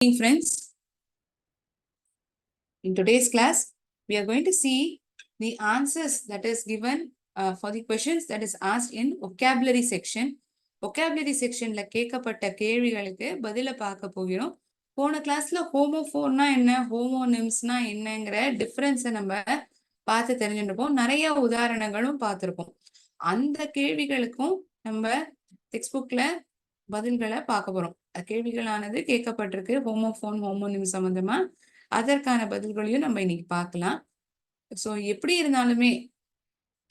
Morning, friends. In today's class, we are going to see the answers that is given for the questions that is asked in vocabulary section. vocabulary sectionல கேட்கப்பட்ட கேள்விகளுக்கு பதில பார்க்க போகிறோம். போன கிளாஸ்ல ஹோமோஃபோன்னா என்ன, ஹோமோனிம்ஸ்னா என்னங்கிற டிஃபரன்ஸை நம்ம பார்த்து தெரிஞ்சுருப்போம். நிறைய உதாரணங்களும் பார்த்துருப்போம். அந்த கேள்விகளுக்கும் நம்ம டெக்ஸ்ட் புக்ல பதில்களை பார்க்க போறோம். கேள்விகளானது கேட்கப்பட்டிருக்கு ஹோமோஃபோன் ஹோமோனிம் சம்பந்தமா. அதற்கான பதில்களையும் நம்ம இன்னைக்கு பார்க்கலாம். ஸோ எப்படி இருந்தாலுமே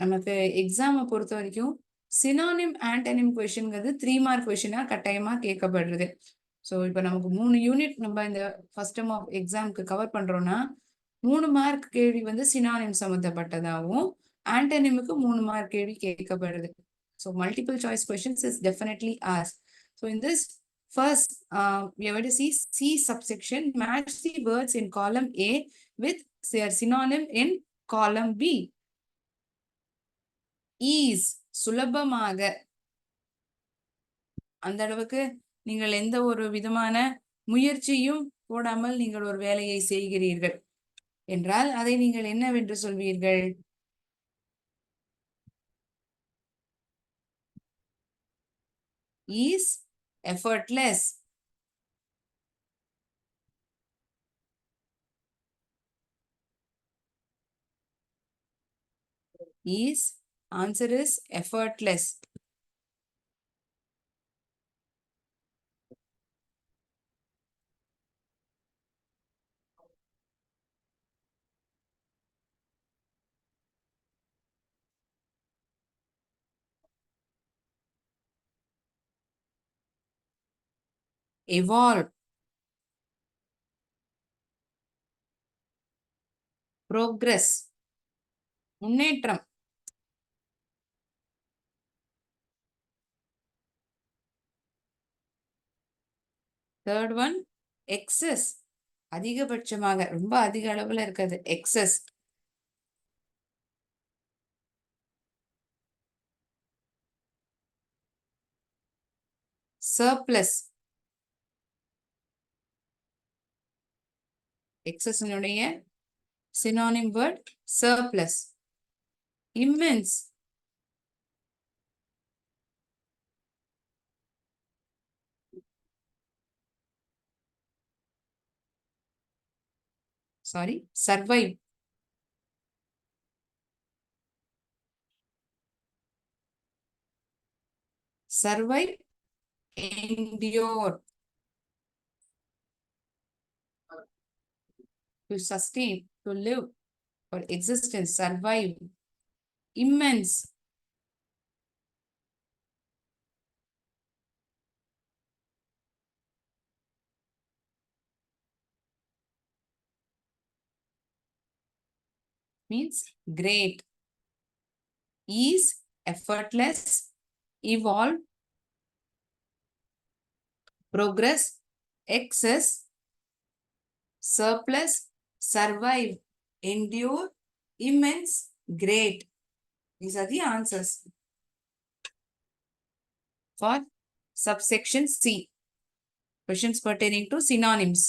நமக்கு எக்ஸாமை பொறுத்த வரைக்கும் சினானிம் ஆன்டனிம் கொஷின்ங்கிறது 3 மார்க் கொஷினா கட்டாயமா கேட்கப்படுறது. ஸோ இப்போ நமக்கு 3 யூனிட் நம்ம இந்த ஃபர்ஸ்ட் டேர்ம் ஆஃப் எக்ஸாமுக்கு கவர் பண்றோம்னா 3 மார்க் கேள்வி வந்து சினானிம் சம்மந்தப்பட்டதாகவும் ஆன்டனிமுக்கு 3 மார்க் கேள்வி கேட்கப்படுது. So multiple choice questions is definitely asked. So in this first, we are going to see C subsection, match the words in column A with their synonym in column B. Ease, சுலபமாக. அந்த அளவுக்கு நீங்கள் எந்த ஒரு விதமான முயற்சியும் போடாமல் நீங்கள் ஒரு வேலையை செய்கிறீர்கள் என்றால் அதை நீங்கள் என்னவென்று சொல்வீர்கள்? Ease, effortless. Ease, answer is effortless. Evolve, progress, முன்னேற்றம். Third one, excess, அதிகபட்சமாக, ரொம்ப அதிக அளவுல இருக்கிறது excess. Surplus, excess உடைய synonym word surplus. Immense, survive. Survive, endure, to sustain, to live, for existence, survive. Immense, means great. Ease, effortless, evolve, progress, excess, surplus, survive, endure, immense, great. These are the answers for subsection C. Questions pertaining to synonyms.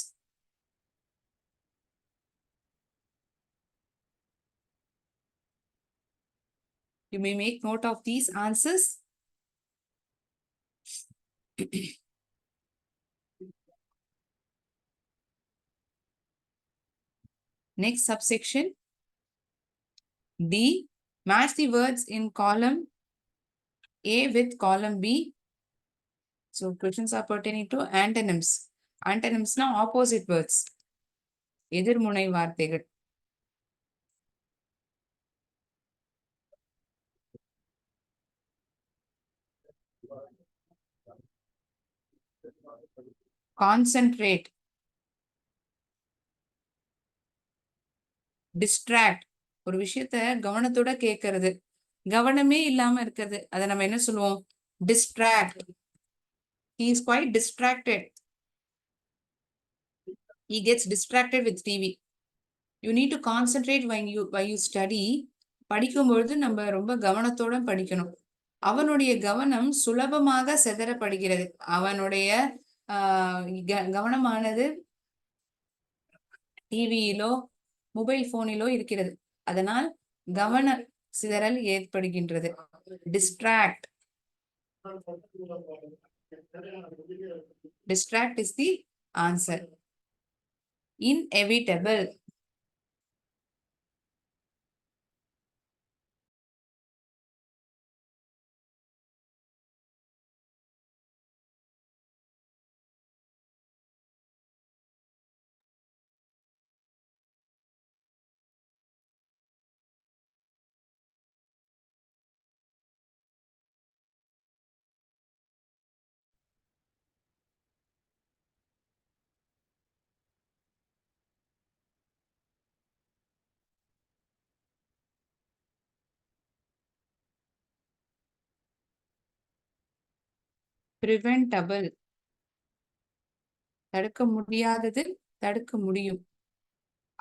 You may make note of these answers. Next subsection D. Match the words in column A with column B. So questions are pertaining to antonyms. Antonyms na opposite words. எதிர்முனை வார்த்தைகள். Concentrate, distract, ஒரு விஷயத்த கவனத்தோட கேட்கறது, கவனமே இல்லாம இருக்கிறது, அதை நம்ம என்ன சொல்லுவோம்? Distract. He is quite distracted. He gets distracted with TV. You need to concentrate when you study. படிக்கும் பொழுது நம்ம ரொம்ப கவனத்தோட படிக்கணும். அவனுடைய கவனம் சுலபமாக சிதறப்படுகிறது. அவனுடைய கவனமானது டிவியிலோ மொபைல் போனிலோ இருக்கிறது. அதனால் கவன சிதறல் ஏற்படுகின்றது. Distract. Distract is the answer. Inevitable. Preventable. தடுக்க முடியாதது, தடுக்க முடியும்.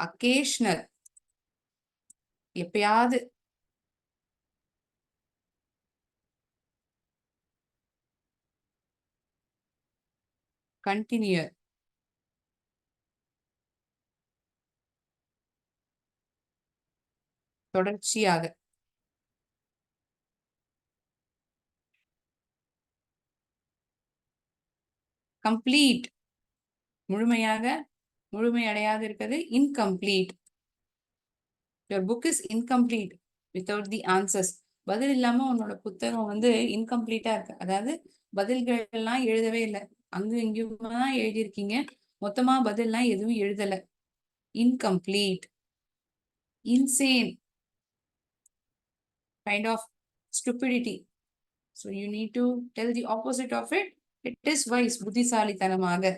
Occasional. எப்பயாவது. Continue. தொடர்ச்சியாக. Complete. முழுமையாக, முழுமையடையாது இருக்கிறது incomplete. Your book is incomplete without the answers. பதில் இல்லாம உன்னோட புத்தகம் வந்து இன்கம்ப்ளீட்டா இருக்கு. அதாவது பதில்கள் எல்லாம் எழுதவே இல்லை. அங்கு இங்குமா தான் எழுதியிருக்கீங்க. மொத்தமா பதில்லாம் எதுவும் எழுதல. Incomplete. Insane. Kind of stupidity. So you need to tell the opposite of it. It is wise. புத்திசாலித்தனமாக.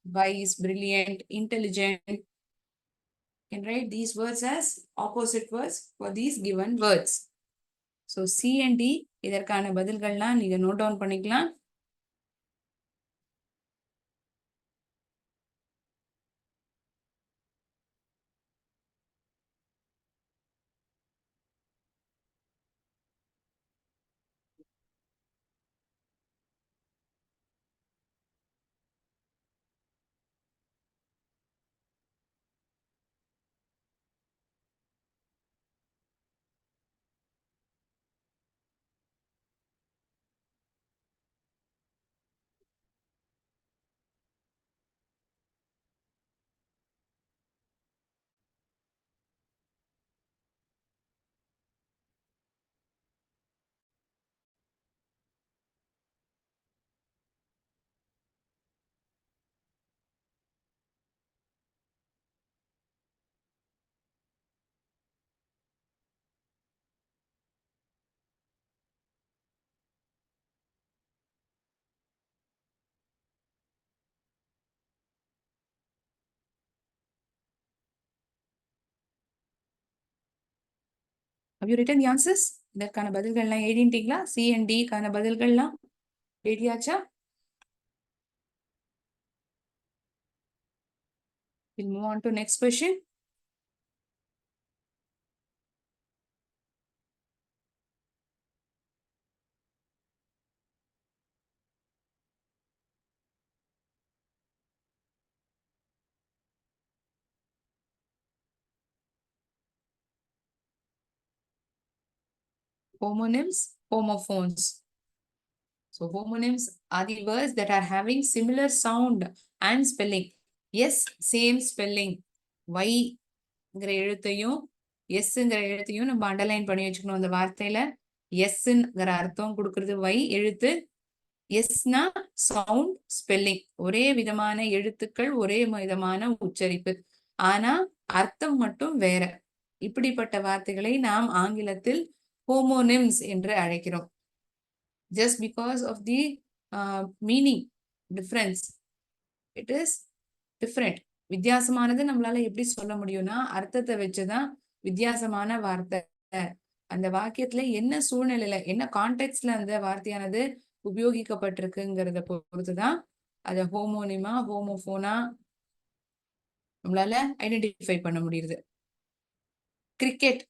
Wise, brilliant, intelligent. You can write these words as opposite words for these given words. So C and D இதற்கான பதில்கள்லாம் நீங்க note down பண்ணிக்கலாம். Have you written the answers? இதற்கான பதில்கள்லாம் எழுதிட்டீங்களா? C and D கான பதில்கள்லாம் எழுதியாச்சா? We'll move on to next question. Homonyms, homophones. So homonyms are the words that are having similar sound and spelling. Yes, same spelling. Y எழுத்தையும் எஸ்ங்கிற எழுத்தையும் நம்ம underline பண்ணி வச்சுக்கணும். அந்த வார்த்தையில எஸ்ங்கிற அர்த்தம் கொடுக்கறது Y எழுத்து. எஸ்னா சவுண்ட், ஸ்பெல்லிங். ஒரே விதமான எழுத்துக்கள், ஒரே விதமான உச்சரிப்பு. ஆனா அர்த்தம் மட்டும் வேற. இப்படிப்பட்ட வார்த்தைகளை நாம் ஆங்கிலத்தில் ஹோமோனிம்ஸ் என்று அழைக்கிறோம். Just because of the meaning difference, it is different. வித்தியாசமானது நம்மளால எப்படி சொல்ல முடியும்னா அர்த்தத்தை வச்சுதான் வித்தியாசமான வார்த்தை. அந்த வாக்கியத்துல என்ன சூழ்நிலையில, என்ன கான்டெக்ட்ல அந்த வார்த்தையானது உபயோகிக்கப்பட்டிருக்குங்கிறத பொறுத்துதான் அத ஹோமோனிமா, ஹோமோபோனா நம்மளால ஐடென்டிஃபை பண்ண முடியுது. கிரிக்கெட்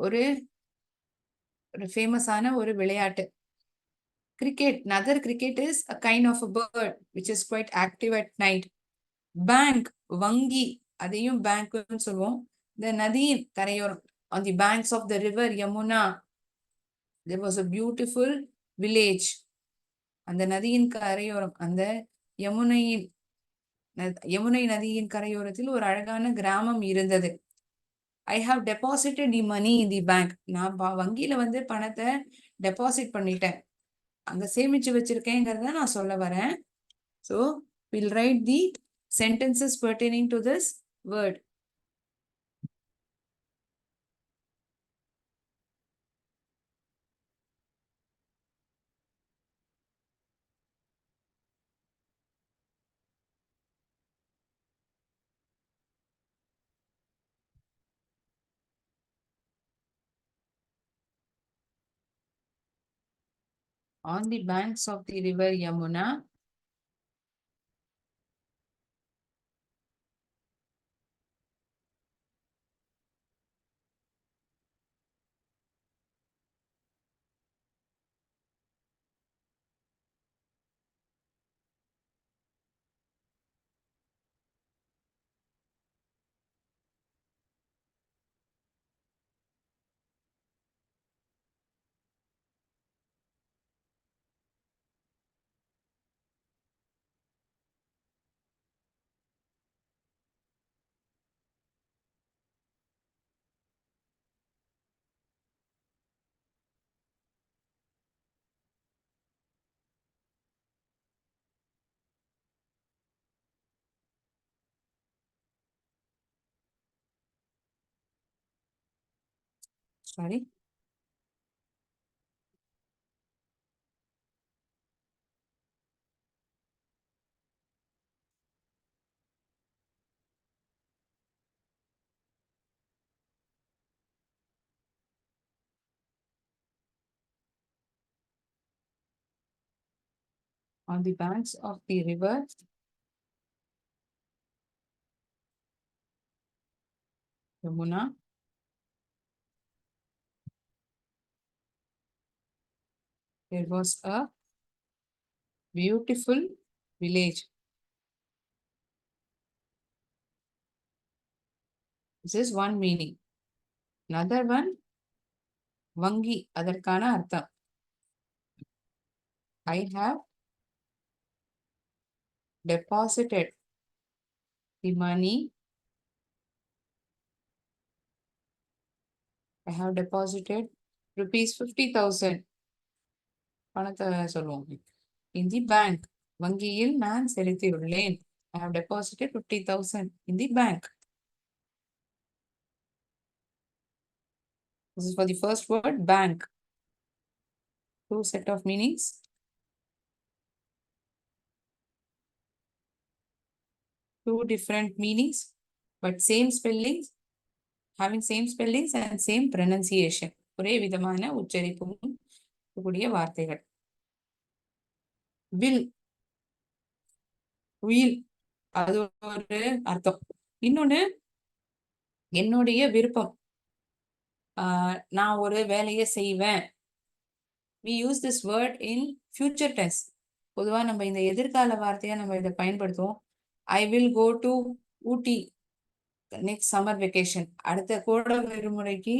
ஒரு ஃபேமஸான ஒரு விளையாட்டு. Cricket, another cricket is a kind of a bird which is quite active at night. Bank, வங்கி அதையும் பேங்க்னு சொல்லுவோம். இந்த நதியின் கரையோரம், on the banks of the river Yamuna there was a beautiful village. அந்த நதியின் கரையோரம், அந்த யமுனையின் யமுனை நதியின் கரையோரத்தில் ஒரு அழகான கிராமம் இருந்தது. I have deposited the money in the bank. நான் வங்கியில வந்து பணத்தை டெபாசிட் பண்ணிட்டேன், அங்க சேமிச்சு வச்சிருக்கேங்கிறத நான் சொல்ல வரேன். So will right the sentences pertaining to this word. On the banks of the river Yamuna, sorry, on the banks of the river Yamuna, there was a beautiful village. This is one meaning. Another one, வங்கி, அதற்கான அர்த்தம். I have deposited the money. I have deposited rupees 50,000. பணத்தை சொல்லுவோம். In the bank, வங்கியில் நான் செலுத்தியுள்ளேன். I have deposited 50,000 in the bank. This is for the first word, bank. Two set of meanings. Two different meanings, but same spellings, having same spellings and same pronunciation. ஒரே விதமான உச்சரிப்பும் கூடிய வார்த்தைகள். will, will, அது ஒரு அர்த்தம். இன்னொன்னு, என்னுடைய விருப்பம், நான் ஒரு வேலையை செய்வேன். we use this word in future tense. பொதுவா நம்ம இந்த எதிர்கால வார்த்தையா நம்ம இதை பயன்படுத்துவோம். I will go to Ooty next summer vacation. அடுத்த கோடை விடுமுறைக்கு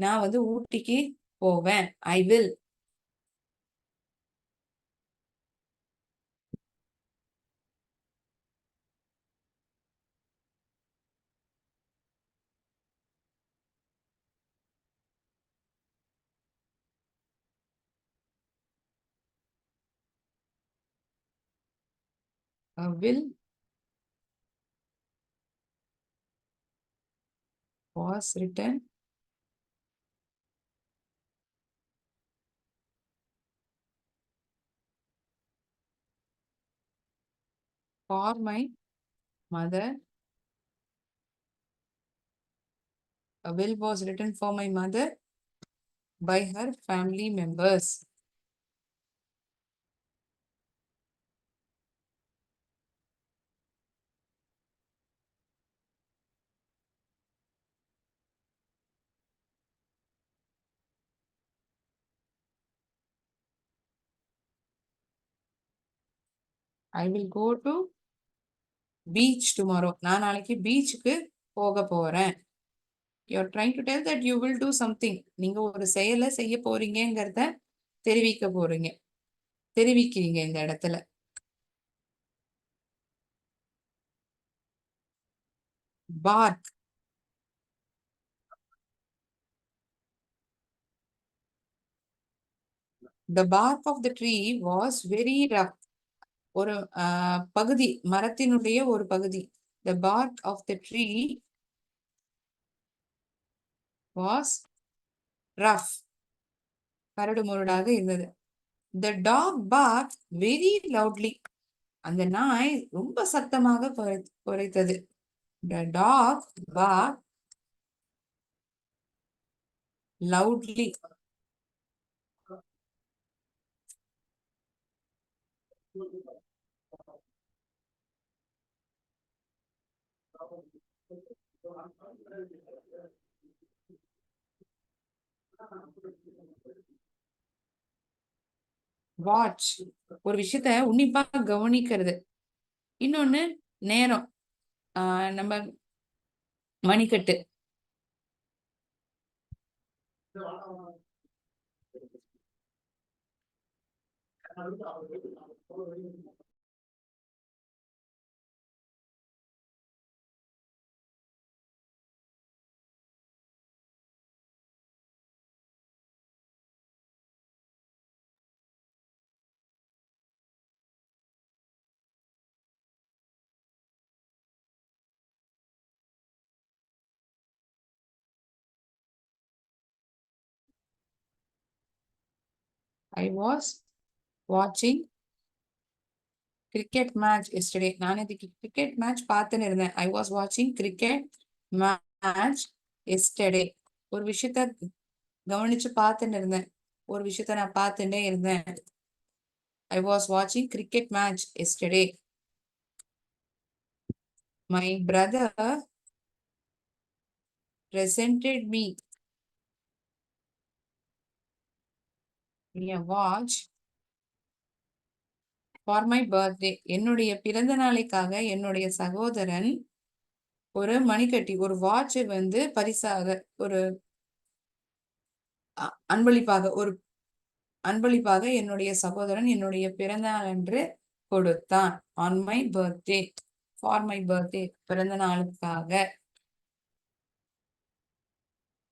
நான் வந்து ஊட்டிக்கு போவேன். I will. Will was written for my mother. A will was written for my mother by her family members. I will go to beach tomorrow. நான் நாளைக்கு பீச்சுக்கு போக போறேன். You're trying to tell that you will do something. நீங்க ஒரு செயலை செய்ய போறீங்கிறத தெரிவிக்கிறீங்க இந்த இடத்துல. bark. The bark of the tree was very rough. ஒரு பகுதி, மரத்தினுடைய ஒரு பகுதி. The bark of the tree was rough. கரடு முரடாக இருந்தது. The dog barked very loudly. அந்த நாய் ரொம்ப சத்தமாக குரைத்தது. The dog barked loudly. Watch, ஒரு விஷயத்த உன்னிப்பா கவனிக்கிறது. இன்னொன்னு நேரம், நம்ம மணிக்கட்டு. I was watching cricket match yesterday. நான் இன்னைக்கு cricket match பார்த்துன்னு இருந்தேன். I was watching cricket match yesterday. ஒரு விஷயத்த கவனிச்சு பார்த்துன்னு இருந்தேன். ஒரு விஷயத்த நான் பார்த்துட்டே இருந்தேன். I was watching cricket match yesterday. My brother presented me a watch for my birthday. என்னுடைய பிறந்த நாளைக்காக என்னுடைய சகோதரன் ஒரு மணிக்கட்டி, ஒரு வாட்சை வந்து பரிசாக, ஒரு அன்பளிப்பாக என்னுடைய சகோதரன் என்னுடைய பிறந்த நாள் அன்று கொடுத்தான். on my birthday, for my birthday, பிறந்த நாளுக்காக.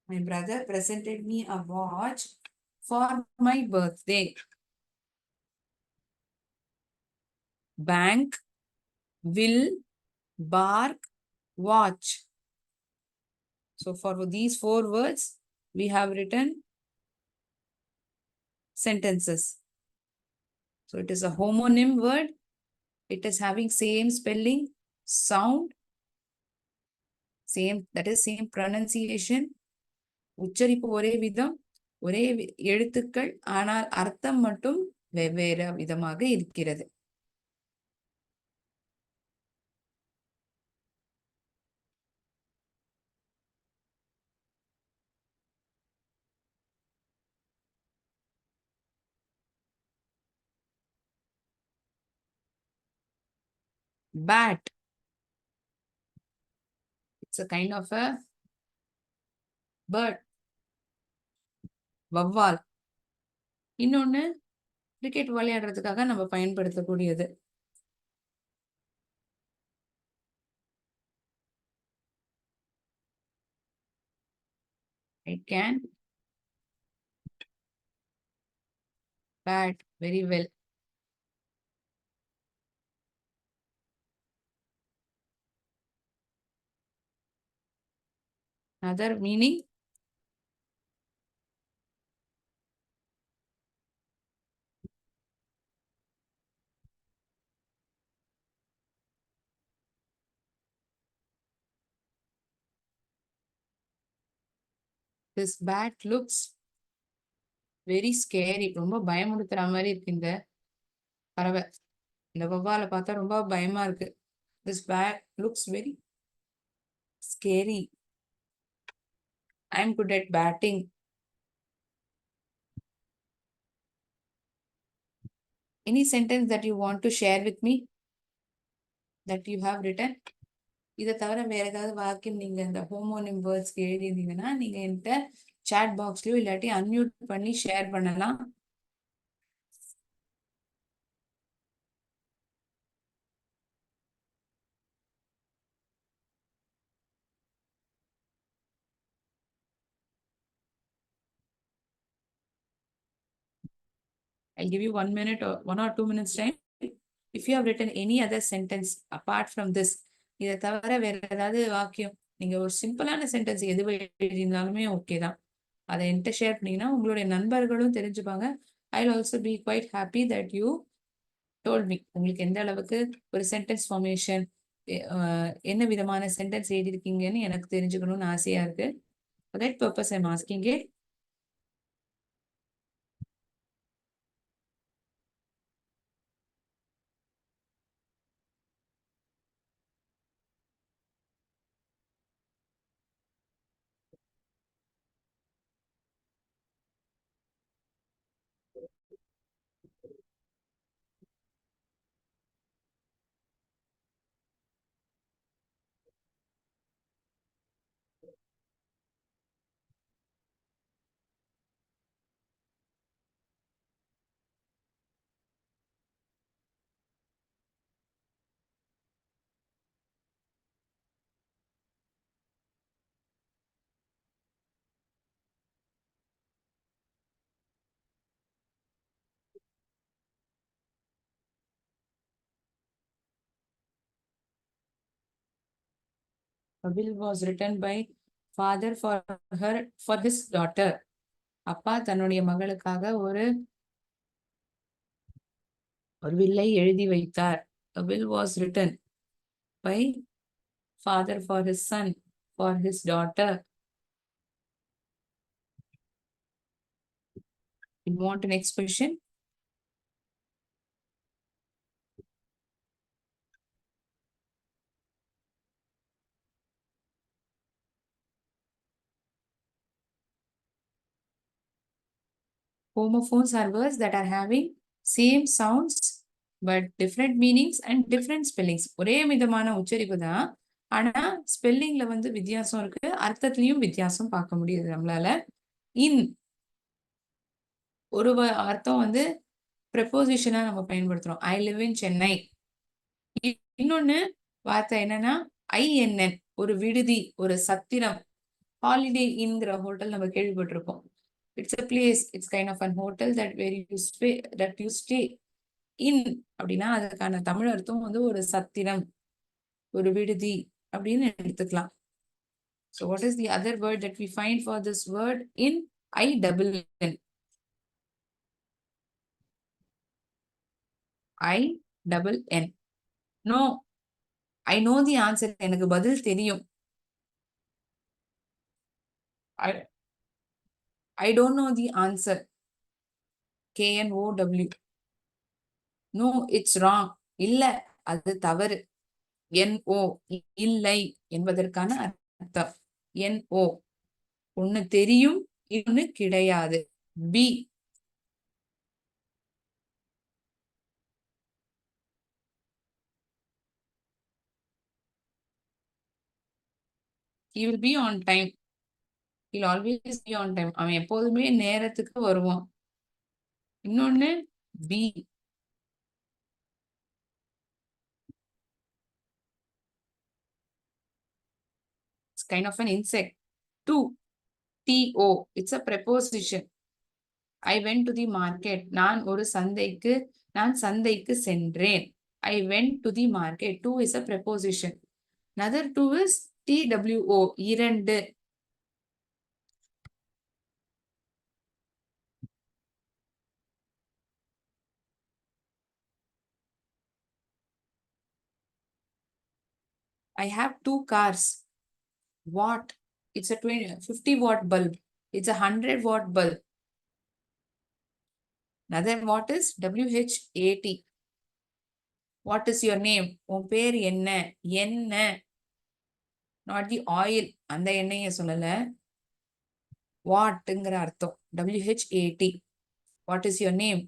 My brother presented me a watch for my birthday. Bank, will, bark, watch. So for these 4 words, we have written sentences. So it is a homonym word. It is having same spelling, sound, same, that is same pronunciation. உச்சரிப்பு ஒரே விதம், ஒரே எழுத்துக்கள், ஆனால் அர்த்தம் மட்டும் வெவ்வேறு விதமாக இருக்கிறது. Bat, it's a kind of a bird. வவ்வால். இன்னொன்னு கிரிக்கெட் விளையாடுறதுக்காக நம்ம பயன்படுத்தக்கூடியது. I can bat very well. Another meaning, this bat looks very scary. ரொம்ப பயமுறுத்துற மாதிரி இருக்கு இந்த பறவை. இந்த வவ்வாலை பார்த்தா ரொம்ப பயமா இருக்கு. This bat looks very scary. I'm good at batting. Any sentence that you want to share with me? that you have written. இதை தவிர வேற ஏதாவது வாக்கியம் நீங்க இந்த ஹோமோனிம் வேர்ட்ஸ்க்கு எழுதியிருந்தீங்கன்னா நீங்க என்கிட்ட சாட் பாக்ஸ்லயோ இல்லாட்டி அன்மியூட் பண்ணி ஷேர் பண்ணலாம். I'll give you 1 minute or 1 or 2 minutes time. If you have written any other sentence apart from this, இதை தவிர வேற ஏதாவது வாக்கியம் நீங்க ஒரு சிம்பிளான சென்டென்ஸ் எது எழுதினாலுமே ஓகே தான். அதை என்கிட்ட ஷேர் பண்ணீங்கன்னா உங்களுடைய நண்பர்களும் தெரிஞ்சுப்பாங்க. I also be quite happy that you told me. உங்களுக்கு எந்த அளவுக்கு ஒரு சென்டென்ஸ் ஃபார்மேஷன் என்ன விதமான சென்டென்ஸ் எழுதியிருக்கீங்கன்னு எனக்கு தெரிஞ்சுக்கணும்னு ஆசையா இருக்கு. For that purpose I'm asking it. A will was written by father for his daughter. அப்பா தன்னுடைய மகளுக்காக ஒரு வில்லை எழுதி வைத்தார். A will was written by father for his son, for his daughter. You want an expression? Homophones are words that are having same sounds but different meanings and different spellings. ஒரே விதமான உச்சரிப்பு தான், ஆனா ஸ்பெல்லிங்ல வந்து வித்தியாசம் இருக்கு, அர்த்தத்திலையும் வித்தியாசம் பார்க்க முடியுது நம்மளால. இன் ஒரு அர்த்தம் வந்து ப்ரெப்போசிஷனா நம்ம பயன்படுத்துறோம். I live in Chennai. இன்னொன்னு வார்த்தை என்னன்னா INN, ஒரு விடுதி, ஒரு சத்திரம். ஹாலிடே இன்ங்கிற ஹோட்டல் நம்ம கேள்விப்பட்டிருப்போம். It's a place, it's kind of an hotel that you stay in. அப்படின்னா அதுக்கான தமிழ் அர்த்தம் வந்து ஒரு சத்திரம், ஒரு விடுதி அப்படின்னு எடுத்துக்கலாம். So what is the other word that we find for this word in? INN. INN. No, I know the answer. எனக்கு பதில் தெரியும். I don't know the answer. KNOW. No, it's wrong. இல்ல, அது தவறு. NO, இல்லை என்பதற்கான அர்த்தம். NO, ஒண்ணு தெரியும், இன்னொன்னு கிடையாது. B, he will be on time. He'll always be on time. அவன் எப்போதுமே நேரத்துக்கு வருவான். இன்னொன்னு B, it's kind of an insect. 2, TO, it's a preposition. I went to the market. நான் சந்தைக்கு சென்றேன். I went to the market. 2 is a preposition. Another 2 is TWO, இரண்டு. I have 2 cars. Watt, it's a 50 watt bulb. It's a 100 watt bulb. Another watt is WHAT. What is your name? உன் பேர் என்ன? என்ன, not the oil. அந்த எண்ணெயை சொல்லல, வாட்ங்கிற அர்த்தம். WHAT. What is your name?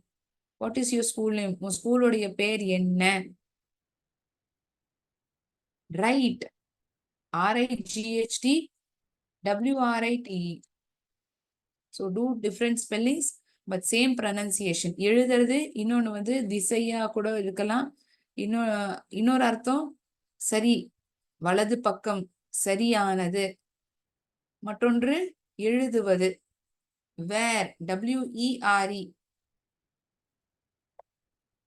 What is your school name? உன் ஸ்கூலுடைய பேர் என்ன? Right. R-I-G-H-T, W-R-I-T-E. So do different spellings, but same pronunciation. எழுதுறது இன்னொன்னு வந்து திசையா கூட இருக்கலாம். இன்னொரு அர்த்தம் சரி, வலது பக்கம், சரியானது. மற்றொன்று எழுதுவது, வேர், W-E-R-E.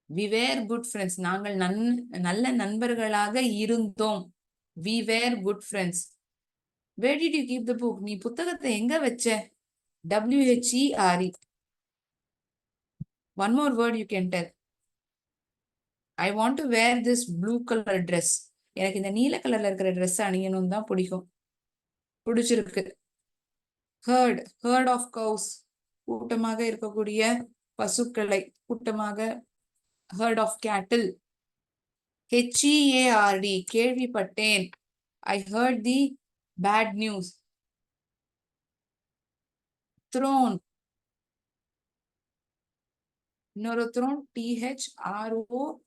We were good friends. நாங்கள் நல்ல நண்பர்களாக இருந்தோம். We were good friends. Where did you keep the book? நீ புத்தகத்தை எங்க வச்ச? W-H-E-R-E. One more word you can tell. I want to wear this blue color dress. எனக்கு இந்த நீல கலர்ல இருக்கிற ட்ரெஸ் அணியணும் தான் பிடிச்சிருக்கு. Herd of cows. கூட்டமாக இருக்கக்கூடிய பசுக்களை, கூட்டமாக. Herd of cattle. H-E-A-R-D. கேள்விப்பட்டேன். I heard the bad news. Throne. இன்னொரு throne, T-H-R-O-W-N.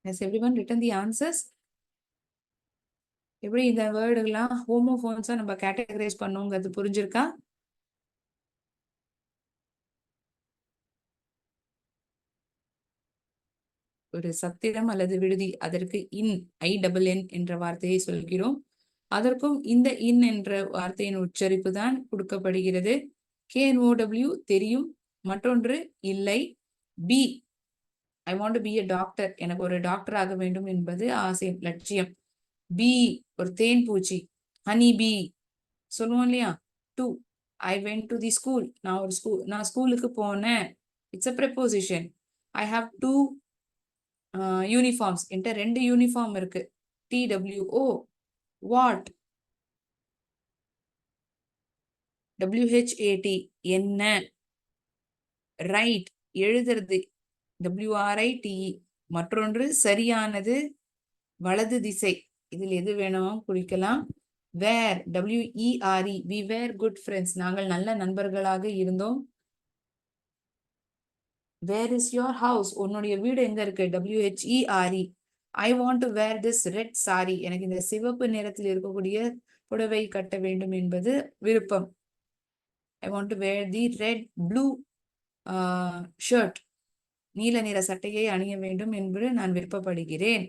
Has everyone written the answers? எப்படி இந்த வேர்டுகள்லாம் ஹோமோஃபோன்ஸா நம்ம கேட்டகரைஸ் பண்ணுங்கிறது புரிஞ்சிருக்கா? ஒரு சத்திரம் அல்லது விடுதி, அதற்கு இன், INN என்ற வார்த்தையை சொல்கிறோம். அதற்கும் இந்த இன் என்ற வார்த்தையின் உச்சரிப்பு தான் கொடுக்கப்படுகிறது. KNOW தெரியும், மற்றொன்று இல்லை. Be, I want to be a doctor, எனக்கு ஒரு டாக்டர் ஆக வேண்டும் என்பது ஆசை, லட்சியம். பி, ஒரு தேன் பூச்சி, ஹனி பி சொல்லுவோம் இல்லையா. To, I went to the school, நான் ஸ்கூலுக்கு போனேன். It's a preposition. I have 2 uniforms, என்கிட்ட 2 யூனிஃபார்ம் இருக்கு. TWO, what. WHAT, என்ன. ரைட், எழுதுறது, WRITE. மற்றொன்று சரியானது, வலது திசை. இதில் எது வேணும் குறிக்கலாம். வேர், WERE, we were good friends. நாங்கள் நல்ல நண்பர்களாக இருந்தோம். Where is your house? உன்னுடைய வீடு எங்க இருக்கு? WHERE. I want to wear this red saree. எனக்கு இந்த சிவப்பு நிறத்தில் இருக்கக்கூடிய புடவை கட்ட வேண்டும் என்பது விருப்பம். I want to wear the red blue shirt. நீல நிற சட்டையை அணிய வேண்டும் என்று நான் விருப்பப்படுகிறேன்.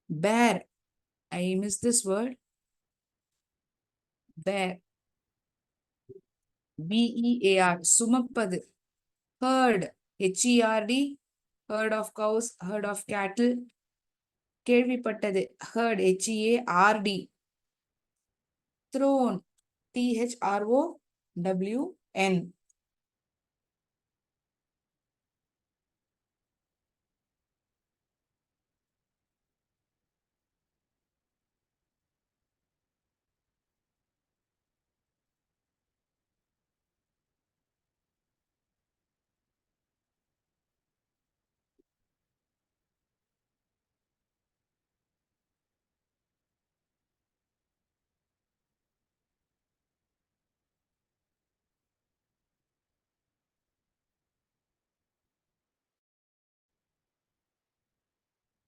Bear, I miss this word. Bear, BEAR, சுமப்பது. Herd, HERD, herd of cows, herd of cattle. கேள்விப்பட்டது, herd, HEARD. Throne, THROWN.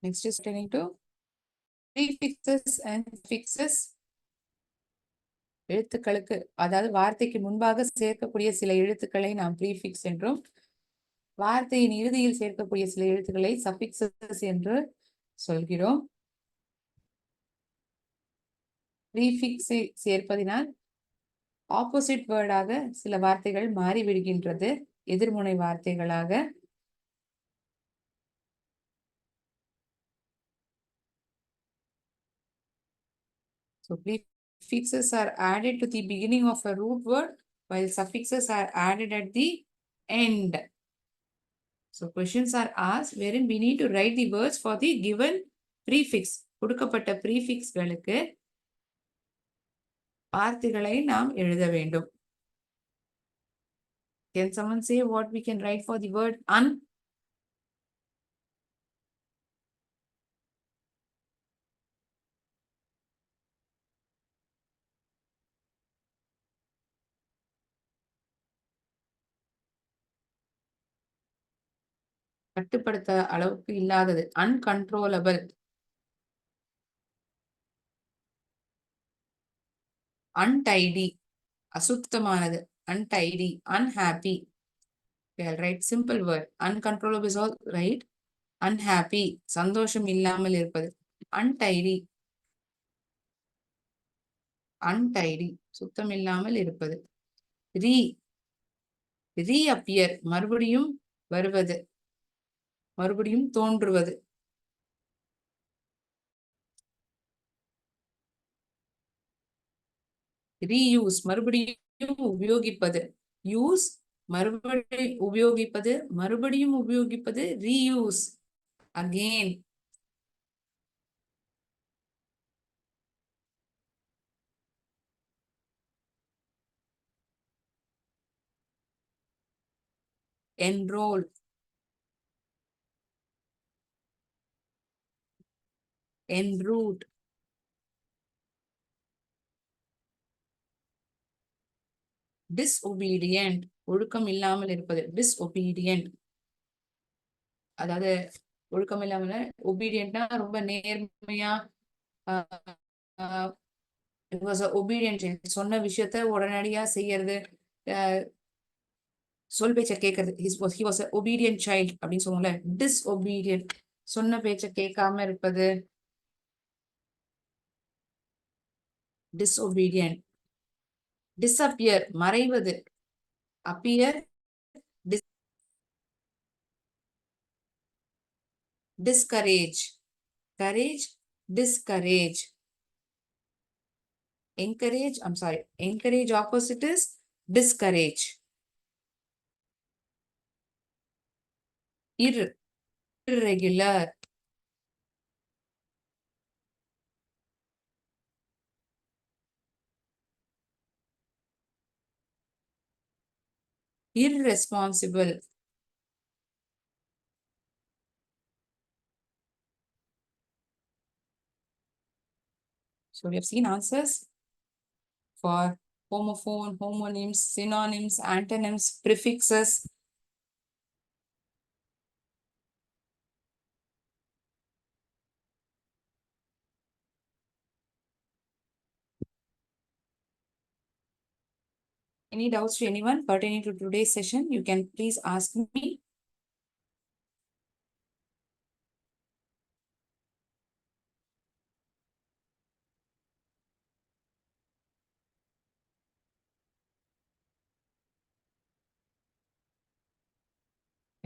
Next is turning to prefixes and suffixes. எழுத்துக்களுக்கு, அதாவது வார்த்தைக்கு முன்பாக சேர்க்கக்கூடிய சில எழுத்துக்களை நாம் ப்ரீஃபிக்ஸ் என்றும், வார்த்தையின் இறுதியில் சேர்க்கக்கூடிய சில எழுத்துக்களை சஃபிக்சஸ் என்று சொல்கிறோம். ப்ரீஃபிக்ஸை சேர்ப்பதினால் ஆப்போசிட் வேர்டாக சில வார்த்தைகள் மாறிவிடுகின்றது, எதிர்முனை வார்த்தைகளாக. So prefixes are added to the beginning of a root word, while suffixes are added at the end. So questions are asked wherein we need to write the words for the given prefix. கொடுக்கப்பட்ட prefixகளுக்கு வார்த்தைகளை நாம் எழுத வேண்டும். Can someone say what we can write for the word un? கட்டுப்படுத்த அளவுக்கு இல்லாதது, uncontrollable. Untidy, அசுத்தமானது, untidy. Unhappy, I'll write simple word. Uncontrollable is all right. Unhappy, சந்தோஷம் இல்லாமல் இருப்பது. Untidy, untidy, சுத்தம் இல்லாமல் இருப்பது. reappear, மறுபடியும் வருவது, மறுபடியும் தோன்றுவது. reuse, மறுபடியும் உபயோகிப்பது. use, மறுபடியும் உபயோகிப்பது, மறுபடியும் உபயோகிப்பது. reuse, again. enroll, enroute, disobedient, ஒழுக்கம் இல்லாமல் இருப்பது. disobedient, அதாவது ஒழுக்கம் இல்லாமல், obedientனா ரொம்ப நேர்மையா, obedient, சொன்ன விஷயத்த உடனடியா செய்யறது, சொல் பேச்ச கேட்கறது. he was an obedient child அப்படின்னு சொல்லுவோம்ல. disobedient, சொன்ன பேச்ச கேட்காம இருப்பது. disobedient. disappear, மறைவது. appear, discourage, courage, discourage. Encourage, I'm sorry, encourage opposite is discourage. Irregular, irresponsible. So we have seen answers for homophone, homonyms, synonyms, antonyms, prefixes. Any doubts to anyone pertaining to today's session, you can please ask me.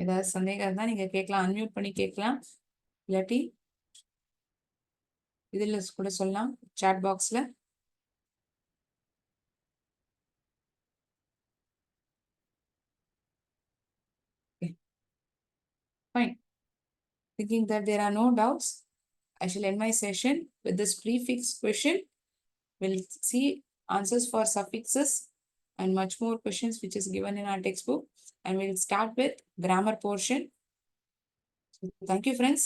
ஏதாவது சந்தேகம் இருந்தா நீங்க கேட்கலாம், unmute பண்ணி கேட்கலாம். இல்லாட்டி இதுல கூட சொல்லலாம், சாட் பாக்ஸ்ல. Fine. Thinking that there are no doubts, I shall end my session with this prefix question. We'll see answers for suffixes and much more questions which is given in our textbook. And we'll start with grammar portion. So, thank you friends.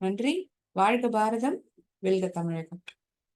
நன்றி. வாழ்க பாரதம், வெல்க தமிழகம்.